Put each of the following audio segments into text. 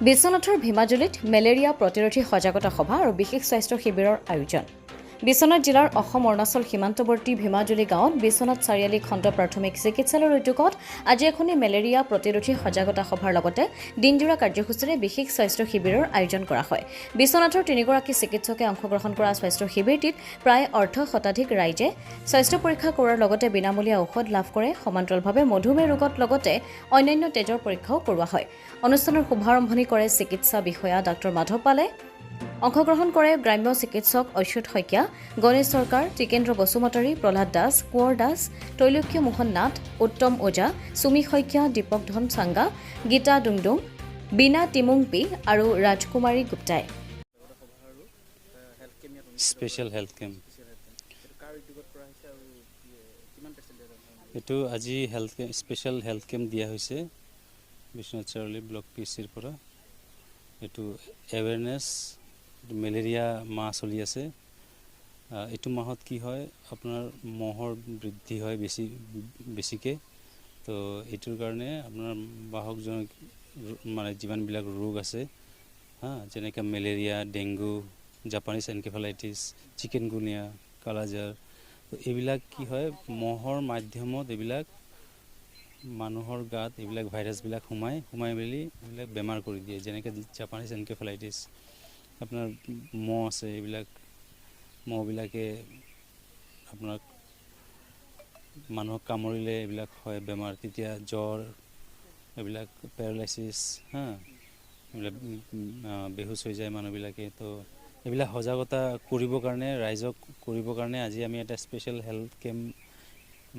বিশ্বনাথৰ ভীমাজুলিত মেলেৰিয়া প্ৰতিৰোধী সজাগতা সভা আৰু বিশেষ স্বাস্থ্য শিবিৰৰ আয়োজন। বিশ্বনাথ জিলাৰ অসম অৰুণাচল সীমান্তৱৰ্তী ভীমাজুলি গাঁৱত বিশ্বনাথ চাৰিআলি খণ্ড প্ৰাথমিক চিকিৎসালয়ৰ উদ্যোগত আজি এখনি মেলেৰিয়া প্ৰতিৰোধী সজাগতা সভাৰ লগতে দিনজোৰা কাৰ্যসূচীৰে বিশেষ স্বাস্থ্য শিবিৰৰ আয়োজন কৰা হয়। বিশ্বনাথৰ তিনিগৰাকী চিকিৎসকে অংশগ্ৰহণ কৰা স্বাস্থ্য শিবিৰটিত প্ৰায় শতাধিক ৰাইজে স্বাস্থ্য পৰীক্ষা কৰাৰ লগতে বিনামূলীয়া ঔষধ লাভ কৰে। সমান্তৰালভাৱে মধুমেহ ৰোগত লগতে অন্যান্য তেজৰ পৰীক্ষাও কৰোৱা হয়। অনুষ্ঠানৰ শুভাৰম্ভণি কৰে চিকিৎসা বিষয়া ডাঃ মাধৱ পালে। অংশগ্ৰহণ কৰে গ্ৰাম্য চিকিৎসক অচ্যুত শইকীয়া, গণেশ চৰকাৰ, টিকেন্দ্ৰ বসুমতাৰী, প্ৰহ্লাদ দাস, কোঁৱৰ দাস, তৈলক্ষ্য মোহন নাথ, উত্তম ওজা, সুমি শইকীয়া, দীপক ধন চাংগা, গীতা ডুংডুং, বীণা টিমুংপি আৰু ৰাজকুমাৰী গুপ্তাই। স্পেচিয়েল হেল্থ কেম্প এইটো আজি স্পেচিয়েল হেল্থ কেম্প দিয়া হৈছে বিশ্বনাথ চাৰিআলি ব্লক PCৰ পৰা। এইটো এৱেৰনেছ মেলেৰিয়া মাহ চলি আছে। এইটো মাহত কি হয় আপোনাৰ মহৰ বৃদ্ধি হয় বেছিকৈ। তো এইটোৰ কাৰণে আপোনাৰ বাহকজনক মানে যিমানবিলাক ৰোগ আছে যেনেকৈ malaria, dengue, Japanese encephalitis, chikungunya, kala azar, তো এইবিলাক কি হয় মহৰ মাধ্যমত এইবিলাক মানুহৰ গাত এইবিলাক ভাইৰাছবিলাক সোমাই মেলি এইবিলাক বেমাৰ কৰি দিয়ে। যেনেকৈ জাপানীজ এনকেফেলাইটিছ আপোনাৰ মহ আছে, এইবিলাক মহবিলাকে আপোনাক মানুহক কামুৰিলে এইবিলাক হয় বেমাৰ। তেতিয়া জ্বৰ, এইবিলাক পেৰালাইচিছ এইবিলাক বেহুচ হৈ যায় মানুহবিলাকে। তো এইবিলাক সজাগতা কৰিবৰ কাৰণে ৰাইজক কৰিবৰ কাৰণে আজি আমি এটা স্পেচিয়েল হেল্থ কেম্প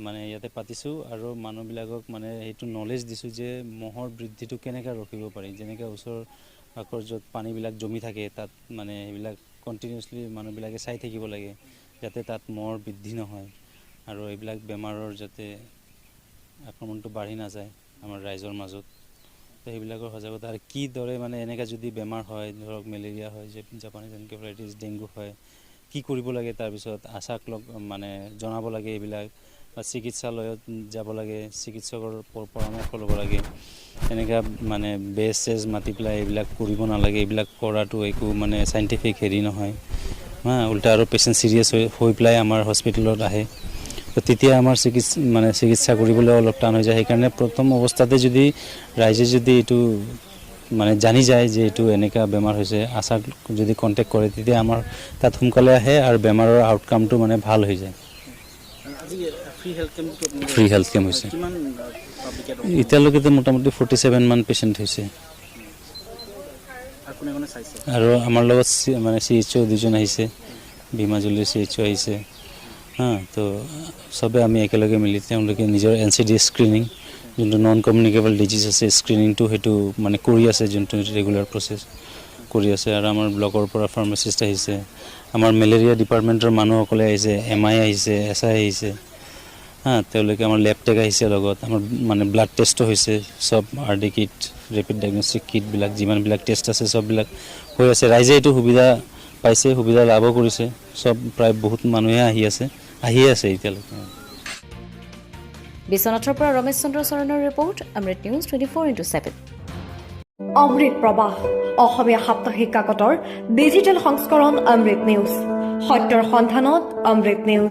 মানে ইয়াতে পাতিছোঁ আৰু মানুহবিলাকক মানে সেইটো নলেজ দিছোঁ যে মহৰ বৃদ্ধিটো কেনেকৈ ৰখিব পাৰি। যেনেকৈ ওচৰ পাকৰ য'ত পানীবিলাক জমি থাকে তাত মানে সেইবিলাক কণ্টিনিউছলি মানুহবিলাকে চাই থাকিব লাগে যাতে তাত মহৰ বৃদ্ধি নহয় আৰু এইবিলাক বেমাৰৰ যাতে আক্ৰমণটো বাঢ়ি নাযায় আমাৰ ৰাইজৰ মাজত। তো সেইবিলাকৰ সজাগতা আৰু কিদৰে মানে এনেকৈ যদি বেমাৰ হয় ধৰক মেলেৰিয়া হয়, জাপানীজ এনকেফেলাইটিছ, ডেংগু হয়, কি কৰিব লাগে, তাৰপিছত আশাক মানে জনাব লাগে এইবিলাক, বা চিকিৎসালয়ত যাব লাগে, চিকিৎসকৰ পৰামৰ্শ ল'ব লাগে। এনেকৈ মানে বেজ চেজ মাতি পেলাই এইবিলাক কৰিব নালাগে। এইবিলাক কৰাটো একো মানে চাইণ্টিফিক হেৰি নহয় উল্টা আৰু পেচেণ্ট চিৰিয়াছ হৈ পেলাই আমাৰ হস্পিটেলত আহে। তো তেতিয়া আমাৰ চিকিৎসা কৰিবলৈ অলপ টান হৈ যায়। সেইকাৰণে প্ৰথম অৱস্থাতে যদি ৰাইজে যদি এইটো মানে জানি যায় যে এইটো এনেকুৱা বেমাৰ হৈছে, আশাক যদি কণ্টেক্ট কৰে তেতিয়া আমাৰ তাত সোনকালে আহে আৰু বেমাৰৰ আউটকামটো মানে ভাল হৈ যায়। ফ্ৰী হেল্থ কেম্প হৈছে এতিয়ালৈকেতো মোটামুটি 47 মান পেচেণ্ট হৈছে। আৰু আমাৰ লগত মানে CHO 2জন আহিছে, ভীমাজুলিৰ CHO আহিছে। তো চবে আমি একেলগে মিলি তেওঁলোকে নিজৰ NCD স্ক্ৰিনিং যোনটো নন কমিউনিকেবল ডিজিজ আছে স্ক্ৰিনিংটো সেইটো মানে কৰি আছে, যোনটো ৰেগুলাৰ প্ৰচেছ কৰি আছে। আৰু আমাৰ ব্লকৰ পৰা ফাৰ্মাচিষ্ট আহিছে, আমাৰ মেলেৰিয়া ডিপাৰ্টমেণ্টৰ মানুহসকলে আহিছে, MI আহিছে, SI আহিছে। তেওঁলোকে আমাৰ লেব টেক আহিছে লগত, আমাৰ মানে ব্লাড টেষ্টো হৈছে, চব RD কিট, ৰেপিড ডায়েগনষ্টিক কিটবিলাক যিমানবিলাক টেষ্ট আছে চববিলাক হৈ আছে। ৰাইজে এইটো সুবিধা পাইছে, সুবিধা লাভো কৰিছে। চব প্ৰায় বহুত মানুহে আহিয়ে আছে এতিয়ালৈকে। বিশ্বনাথৰ পৰা ৰমেশ চন্দ্ৰ চৰণৰ ৰিপৰ্ট, অমৃত নিউজ 24/7। অমৃত প্ৰবাহ অসমীয়া সাপ্তাহিক কাকতৰ ডিজিটেল সংস্কৰণ অমৃত নিউজ, সত্যৰ সন্ধানত অমৃত নিউজ।